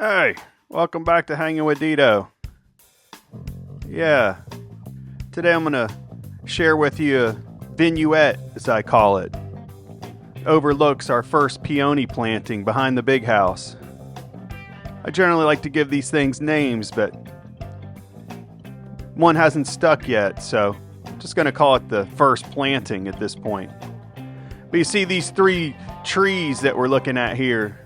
Hey, welcome back to Hanging with Dedo. Yeah, today I'm going to share with you a vignette, as I call it. Overlooks our first peony planting behind the big house. I generally like to give these things names, but one hasn't stuck yet, so I'm just going to call it the first planting at this point. But you see these three trees that we're looking at here,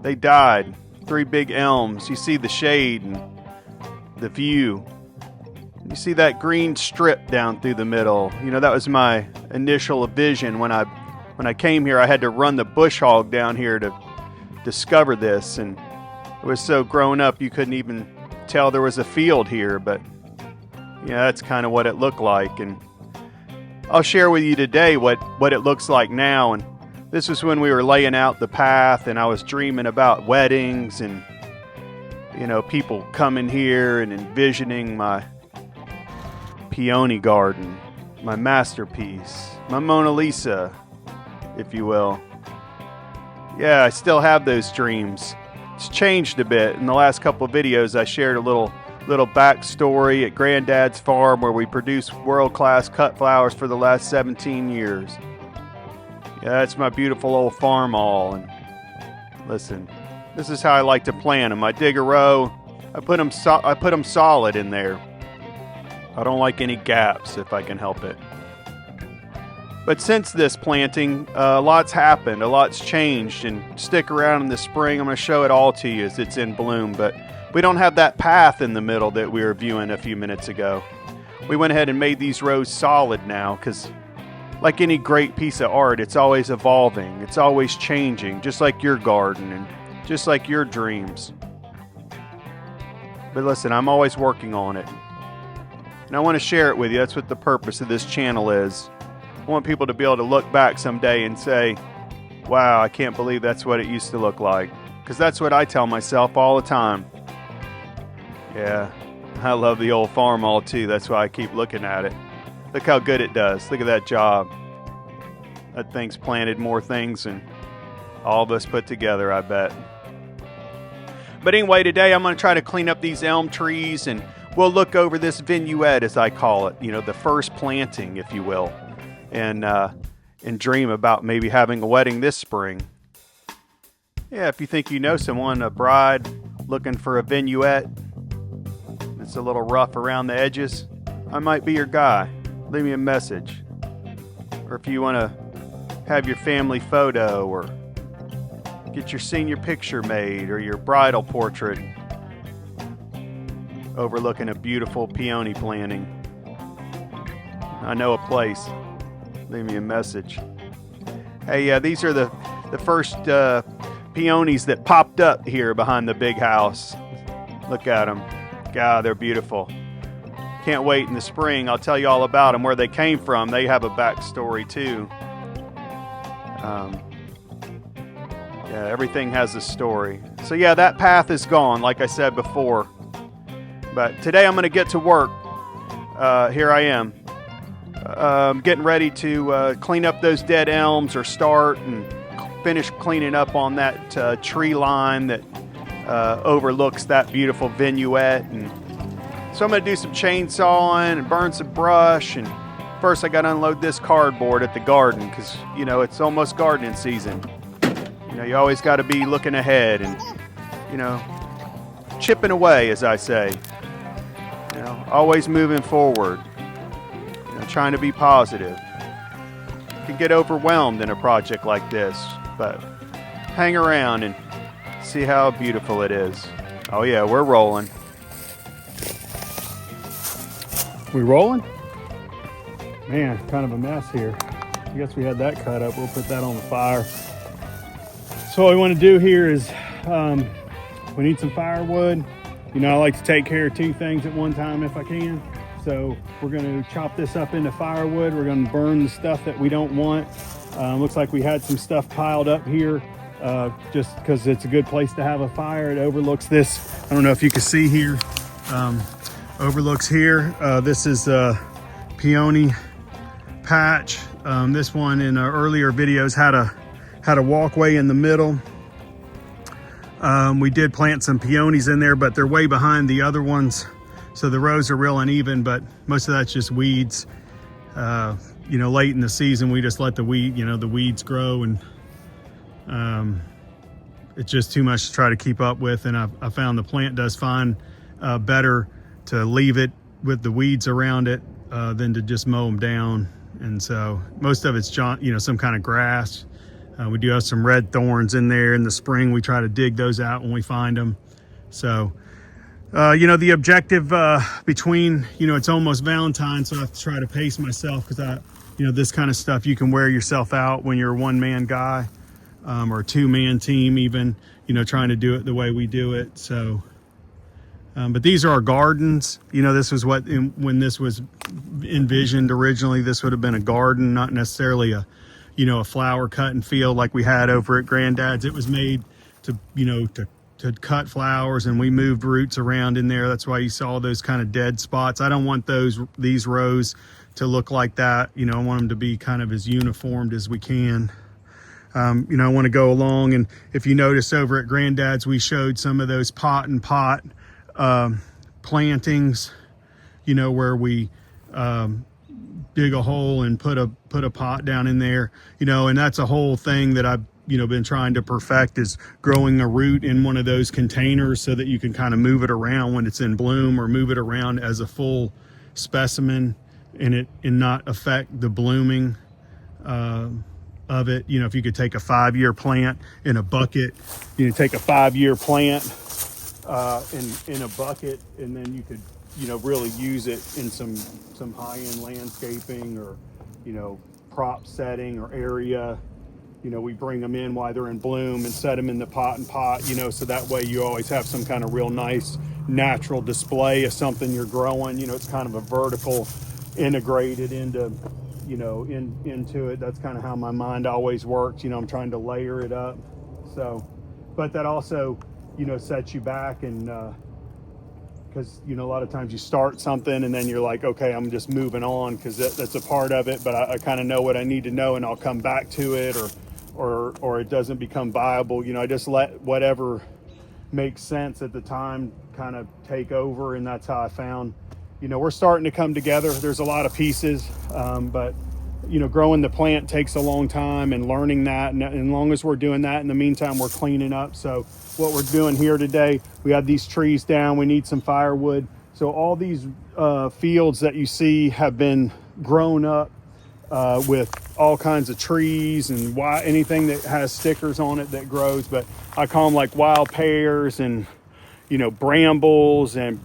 they died. 3 big elms. You see the shade and the view. You see that green strip down through the middle. You know, that was my initial vision when I came here. I had to run the bush hog down here to discover this, and it was so grown up you couldn't even tell there was a field here, but yeah, that's kind of what it looked like. And I'll share with you today what it looks like now. And this was when we were laying out the path, and I was dreaming about weddings and, you know, people coming here and envisioning my peony garden, my masterpiece, my Mona Lisa, if you will. Yeah, I still have those dreams. It's changed a bit. In the last couple of videos, I shared a little backstory at Granddad's farm where we produced world-class cut flowers for the last 17 years. Yeah, that's my beautiful old farm all. And listen, this is how I like to plant them. I dig a row. I put them solid in there. I don't like any gaps if I can help it. But since this planting, a lot's happened. A lot's changed. And stick around in the spring. I'm going to show it all to you as it's in bloom. But we don't have that path in the middle that we were viewing a few minutes ago. We went ahead and made these rows solid now because, like any great piece of art, it's always evolving. It's always changing, just like your garden and just like your dreams. But listen, I'm always working on it. And I want to share it with you. That's what the purpose of this channel is. I want people to be able to look back someday and say, wow, I can't believe that's what it used to look like. Because that's what I tell myself all the time. Yeah, I love the old farm all too. That's why I keep looking at it. Look how good it does. Look at that job. That thing's planted more things than all of us put together, I bet. But anyway, today I'm going to try to clean up these elm trees, and we'll look over this vignette, as I call it. You know, the first planting, if you will. And dream about maybe having a wedding this spring. Yeah, if you think you know someone, a bride looking for a vignette, it's a little rough around the edges, I might be your guy. Leave me a message. Or if you want to have your family photo or get your senior picture made or your bridal portrait overlooking a beautiful peony planting, I know a place. Leave me a message. Hey, yeah, these are the first peonies that popped up here behind the big house. Look at them. God, they're beautiful. Can't wait in the spring. I'll tell you all about them, where they came from. They have a backstory too. Yeah, everything has a story. So yeah, that path is gone, like I said before. But today I'm going to get to work. Here I am. Getting ready to clean up those dead elms, or start and finish cleaning up on that tree line that overlooks that beautiful vignette. And so I'm going to do some chainsawing and burn some brush. And first I got to unload this cardboard at the garden because, you know, it's almost gardening season. You know, you always got to be looking ahead and, you know, chipping away, as I say. You know, always moving forward. You know, trying to be positive. You can get overwhelmed in a project like this, but hang around and see how beautiful it is. Oh yeah, we're rolling. We rolling? Man, kind of a mess here. I guess we had that cut up. We'll put that on the fire. So what we want to do here is we need some firewood. You know, I like to take care of 2 things at one time if I can. So we're going to chop this up into firewood. We're going to burn the stuff that we don't want. Looks like we had some stuff piled up here just because it's a good place to have a fire. It overlooks this. I don't know if you can see here. Overlooks here. This is a peony patch. This one in earlier videos had a walkway in the middle. We did plant some peonies in there, but they're way behind the other ones. So the rows are real uneven, but most of that's just weeds. You know, late in the season, we just let the weeds grow, and it's just too much to try to keep up with. And I found the plant does fine, better to leave it with the weeds around it than to just mow them down. And so most of it's, some kind of grass. We do have some red thorns in there in the spring. We try to dig those out when we find them. So, the objective between, it's almost Valentine's, so I have to try to pace myself, because this kind of stuff, you can wear yourself out when you're a one-man guy, or a two-man team even, trying to do it the way we do it. So, but these are our gardens. This was when this was envisioned originally, this would have been a garden, not necessarily a flower cutting field like we had over at Granddad's. It was made to cut flowers, and we moved roots around in there. That's why you saw those kind of dead spots. I don't want these rows to look like that. I want them to be kind of as uniformed as we can. I want to go along, and if you notice over at Granddad's, we showed some of those pot plantings, where we dig a hole and put a pot down in there, and that's a whole thing that I've been trying to perfect, is growing a root in one of those containers so that you can kind of move it around when it's in bloom, or move it around as a full specimen and not affect the blooming of it. If you could take a 5-year plant in a bucket, take a 5-year plant in a bucket, and then you could really use it in some high-end landscaping, or prop setting or area. We bring them in while they're in bloom and set them in the pot, so that way you always have some kind of real nice natural display of something you're growing. It's kind of a vertical integrated into into it. That's kind of how my mind always works. I'm trying to layer it up. So, but that also sets you back, and because a lot of times you start something and then you're like, okay, I'm just moving on because that's a part of it, but I kind of know what I need to know, and I'll come back to it, or it doesn't become viable. I just let whatever makes sense at the time kind of take over, and that's how I found we're starting to come together. There's a lot of pieces, but growing the plant takes a long time, and learning that, and as long as we're doing that, in the meantime we're cleaning up. So what we're doing here today, we have these trees down, we need some firewood. So all these fields that you see have been grown up with all kinds of trees and anything that has stickers on it that grows, but I call them like wild pears and brambles and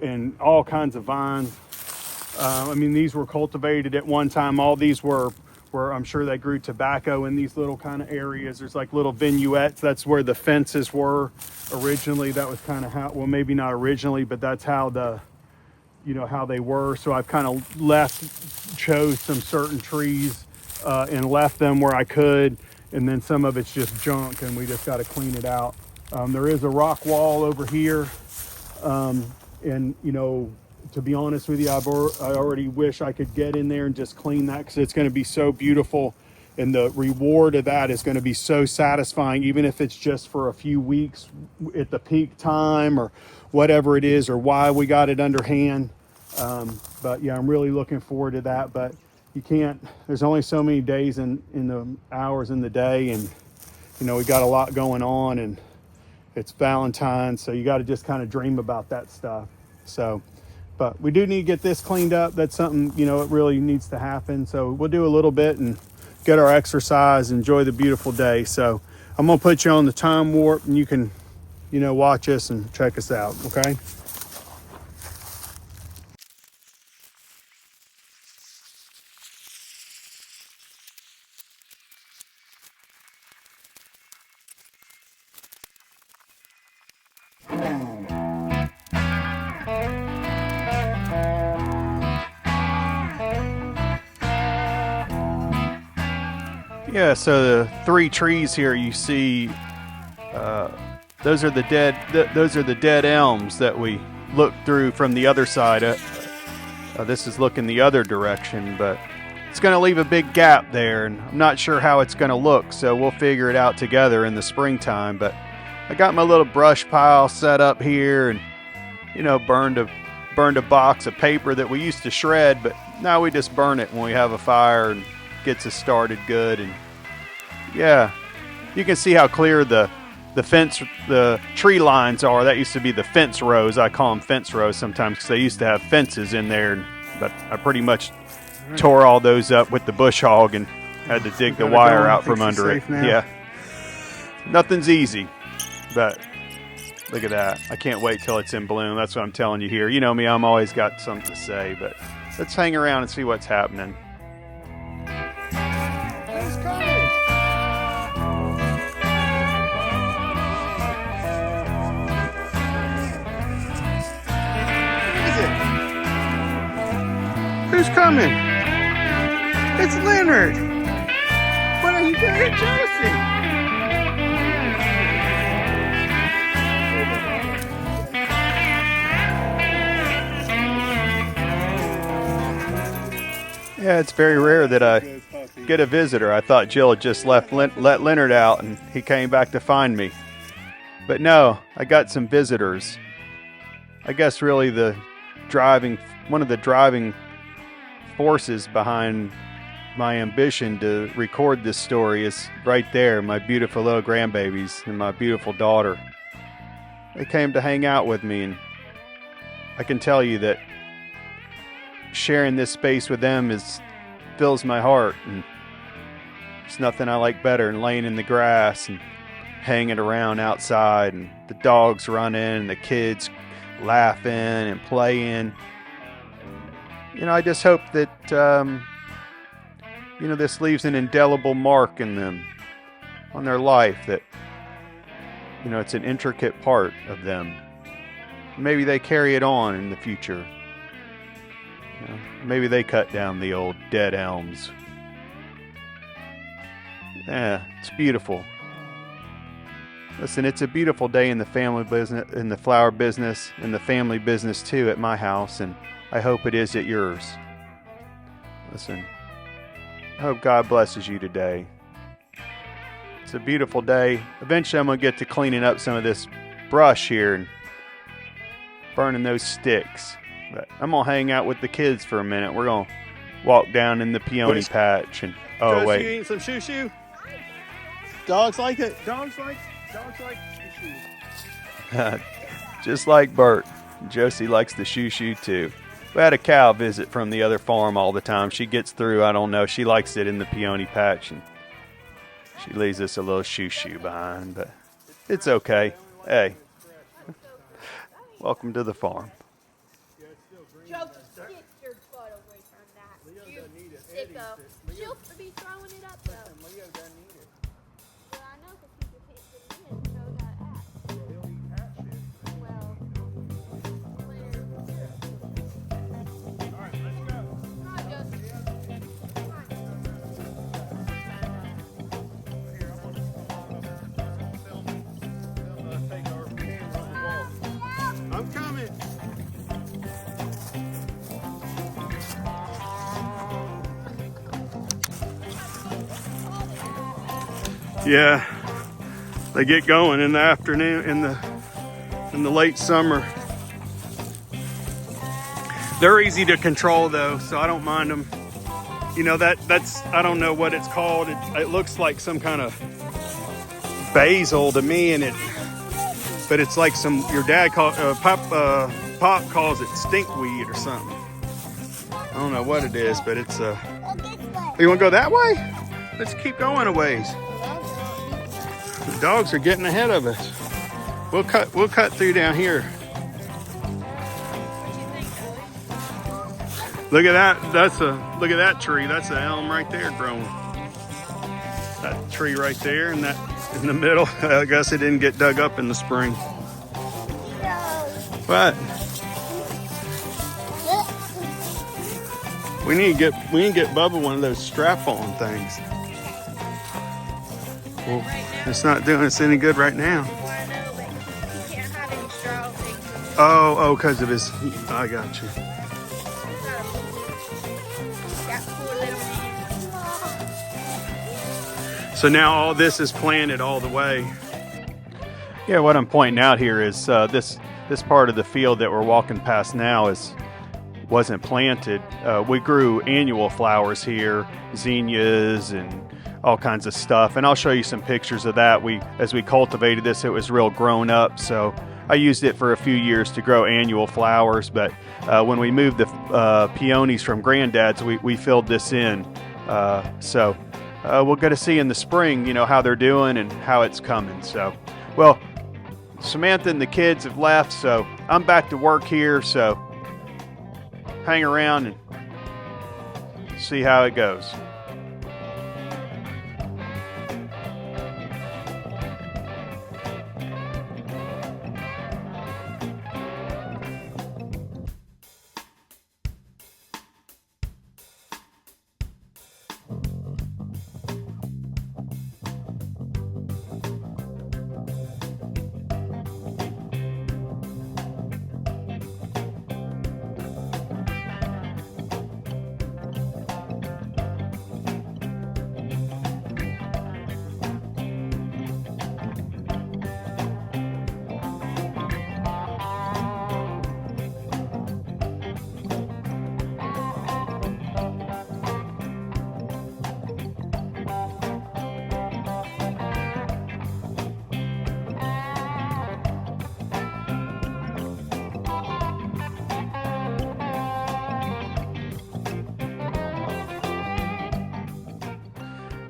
and all kinds of vines. These were cultivated at one time. All these were I'm sure they grew tobacco in these little kind of areas. There's like little vignettes. That's where the fences were originally. That was kind of how, well, maybe not originally, but that's how how they were. So I've kind of chose some certain trees and left them where I could. And then some of it's just junk, and we just got to clean it out. There is a rock wall over here. And to be honest with you, I already wish I could get in there and just clean that, because it's going to be so beautiful, and the reward of that is going to be so satisfying, even if it's just for a few weeks at the peak time or whatever it is, or why we got it underhand. But yeah, I'm really looking forward to that. But you can't, there's only so many days in the hours in the day, and we got a lot going on, and it's Valentine's, so you got to just kind of dream about that stuff. So, but we do need to get this cleaned up. That's something, it really needs to happen. So we'll do a little bit and get our exercise, enjoy the beautiful day. So I'm going to put you on the time warp, and you can, watch us and check us out. Okay. Yeah, so the 3 trees here you see, those are the dead elms that we looked through from the other side. This is looking the other direction, but it's going to leave a big gap there, and I'm not sure how it's going to look, so we'll figure it out together in the springtime. But I got my little brush pile set up here, and burned a box of paper that we used to shred, but now we just burn it when we have a fire and gets us started good. And yeah, you can see how clear the tree lines are. That used to be the fence rows. I call them fence rows sometimes because they used to have fences in there, but I pretty much tore all those up with the bush hog and had to dig the wire out from under it. Yeah, nothing's easy, but look at that. I can't wait till it's in bloom. That's what I'm telling you here. You know me, I'm always got something to say, but let's hang around and see what's happening. Who's coming? Who is it? Who's coming? It's Leonard. What are you doing, Josie? Yeah, it's very rare that I get a visitor. I thought Jill had just let Leonard out and he came back to find me. But no, I got some visitors. I guess really one of the driving forces behind my ambition to record this story is right there, my beautiful little grandbabies and my beautiful daughter. They came to hang out with me, and I can tell you that sharing this space with them fills my heart, and there's nothing I like better than laying in the grass and hanging around outside and the dogs running and the kids laughing and playing. I just hope that this leaves an indelible mark in them, on their life, that it's an intricate part of them. Maybe they carry it on in the future. Maybe they cut down the old dead elms. Yeah, it's beautiful. Listen, it's a beautiful day in the family business, in the flower business, in the family business too at my house, and I hope it is at yours. Listen, I hope God blesses you today. It's a beautiful day. Eventually I'm going to get to cleaning up some of this brush here and burning those sticks. But I'm going to hang out with the kids for a minute. We're going to walk down in the peony patch. And Josie, wait. You eating some shoo-shoo? Dogs like it? Dogs like shoo-shoo. Just like Bert, Josie likes the shoo-shoo too. We had a cow visit from the other farm all the time. She gets through, I don't know, she likes it in the peony patch, and she leaves us a little shoo-shoo behind, but it's okay. Hey, welcome to the farm. Joe, get your butt away from that. You sicko. She'll be throwing it up though. Leo doesn't eat it. Well, I know because people can't get it in and know that act. He'll eat that shit. Well, Alright, let's go. come on, Justin. Come on. Here, I'm gonna film take our camera on the wall. I'm coming. Yeah, they get going in the afternoon, in the late summer. They're easy to control though, so I don't mind them. That's I don't know what it's called. It looks like some kind of basil to me, but it's like your dad Pop calls it stinkweed or something. I don't know what it is, but it's You want to go that way? Let's keep going a ways. The dogs are getting ahead of us. We'll cut through down here. Look at that. Look at that tree. That's an elm right there growing. That tree right there, and that in the middle. I guess it didn't get dug up in the spring. What? We need to get Bubba one of those strap-on things. Well, it's not doing us any good right now. Oh, because of his. I got you. So now all this is planted all the way. Yeah, what I'm pointing out here is this part of the field that we're walking past now wasn't planted. We grew annual flowers here, zinnias and all kinds of stuff, and I'll show you some pictures of that. As we cultivated this, it was real grown up, so I used it for a few years to grow annual flowers. But when we moved the peonies from Granddad's, we filled this in. So we'll get to see in the spring, how they're doing and how it's coming. So, well, Samantha and the kids have left, so I'm back to work here. So hang around and see how it goes.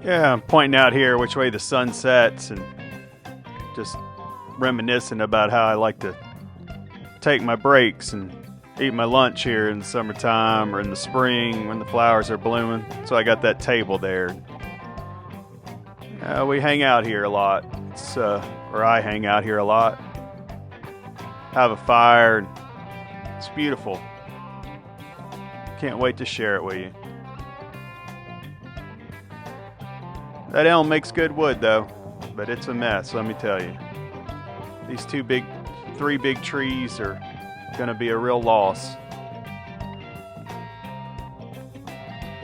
Yeah, I'm pointing out here which way the sun sets and just reminiscing about how I like to take my breaks and eat my lunch here in the summertime or in the spring when the flowers are blooming. So I got that table there. We hang out here a lot. Or I hang out here a lot. Have a fire. And it's beautiful. Can't wait to share it with you. That elm makes good wood though, but it's a mess, let me tell you. These three big trees are gonna be a real loss.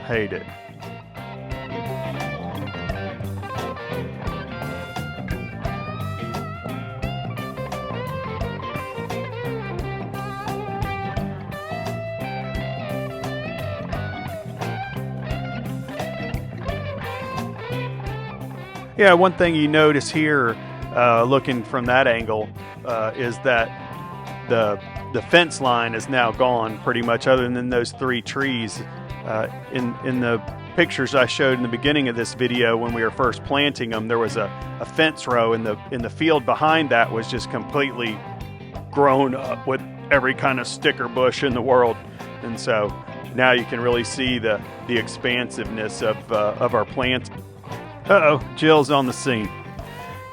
Hate it. Yeah, one thing you notice here, looking from that angle, is that the fence line is now gone pretty much, other than those three trees. In the pictures I showed in the beginning of this video, when we were first planting them, there was a fence row, and in the field behind that was just completely grown up with every kind of sticker bush in the world. And so now you can really see the expansiveness of our plants. Uh-oh, Jill's on the scene.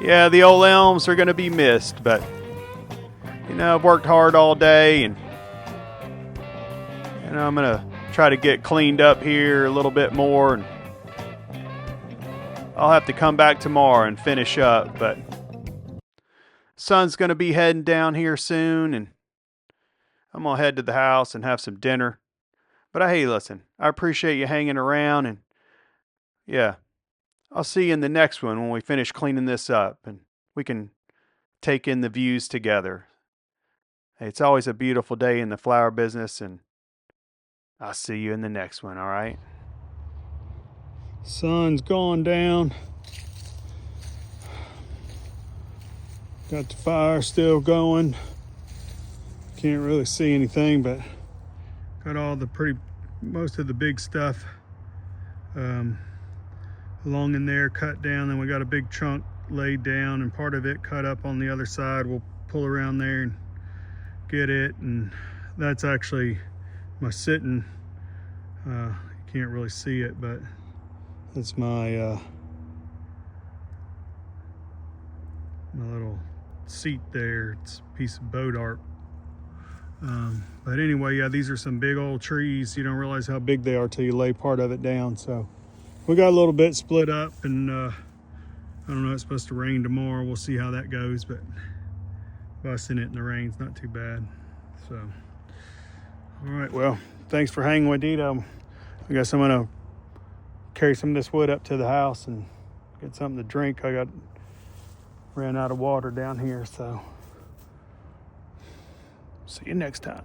Yeah, the old elms are going to be missed, but, I've worked hard all day, and, I'm going to try to get cleaned up here a little bit more, and I'll have to come back tomorrow and finish up, but sun's going to be heading down here soon, and I'm going to head to the house and have some dinner. But hey, listen, I appreciate you hanging around, and yeah, I'll see you in the next one when we finish cleaning this up and we can take in the views together. Hey, it's always a beautiful day in the flower business, and I'll see you in the next one, all right? Sun's gone down. Got the fire still going. Can't really see anything, but got all most of the big stuff along in there cut down. Then we got a big chunk laid down, and part of it cut up on the other side. We'll pull around there and get it, and that's actually my sitting. You can't really see it, but that's my my little seat there. It's a piece of boat art. But anyway, yeah, these are some big old trees. You don't realize how big they are till you lay part of it down. So we got a little bit split up, and I don't know, it's supposed to rain tomorrow. We'll see how that goes, but busting it in the rain's not too bad. So, all right, well, thanks for hanging with Dedo. I guess I'm gonna carry some of this wood up to the house and get something to drink. I got ran out of water down here, so see you next time.